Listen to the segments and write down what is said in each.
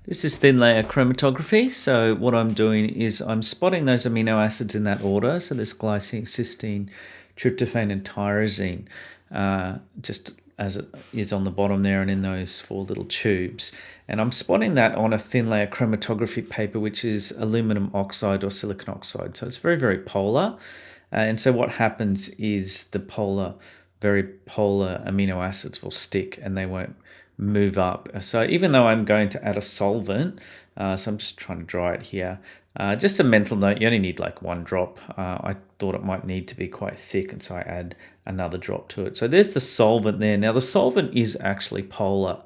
This is thin layer chromatography. So what I'm doing is I'm spotting those amino acids in that order. So there's glycine, cysteine, tryptophan, and tyrosine, just as it is on the bottom there and in those four little tubes. And I'm spotting that on a thin layer chromatography paper, which is aluminum oxide or silicon oxide. So it's very, very polar. And so what happens is the very polar amino acids will stick and they won't move up. So even though I'm going to add a solvent, so I'm just trying to dry it here. Just a mental note, you only need like one drop. I thought it might need to be quite thick, and so I add another drop to it. So there's the solvent there. Now the solvent is actually polar,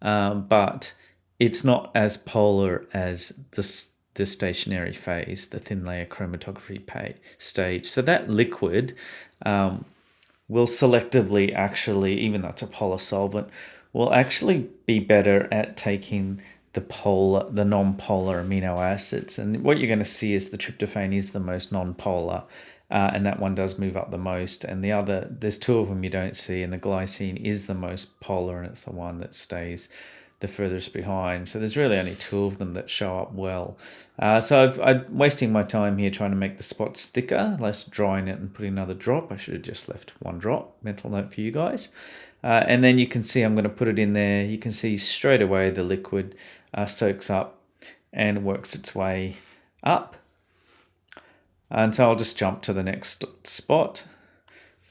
but it's not as polar as the stationary phase, the thin layer chromatography stage. So that liquid will selectively actually, even though it's a polar solvent, will actually be better at taking the non-polar amino acids. And what you're going to see is the tryptophan is the most non-polar, and that one does move up the most. And there's two of them you don't see, and the glycine is the most polar, and it's the one that stays the furthest behind. So there's really only two of them that show up well. So I'm wasting my time here trying to make the spots thicker, less drying it and putting another drop. I should have just left one drop. Mental note for you guys. And then you can see I'm going to put it in there. You can see straight away the liquid soaks up and works its way up. And so I'll just jump to the next spot.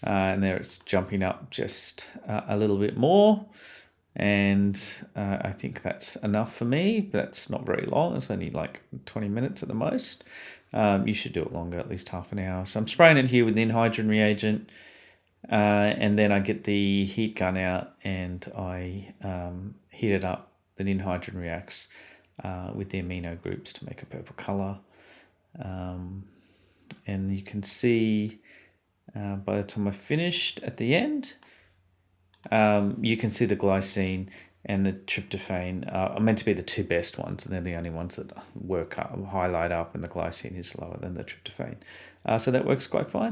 And there it's jumping up just a little bit more. And I think that's enough for me. That's not very long. It's only like 20 minutes at the most. You should do it longer, at least half an hour. So I'm spraying it here with anhydride reagent. And then I get the heat gun out and I heat it up. The anhydride reacts with the amino groups to make a purple color. And you can see by the time I finished at the end, you can see the glycine and the tryptophan are meant to be the two best ones, and they're the only ones that highlight up, and the glycine is lower than the tryptophan. So that works quite fine.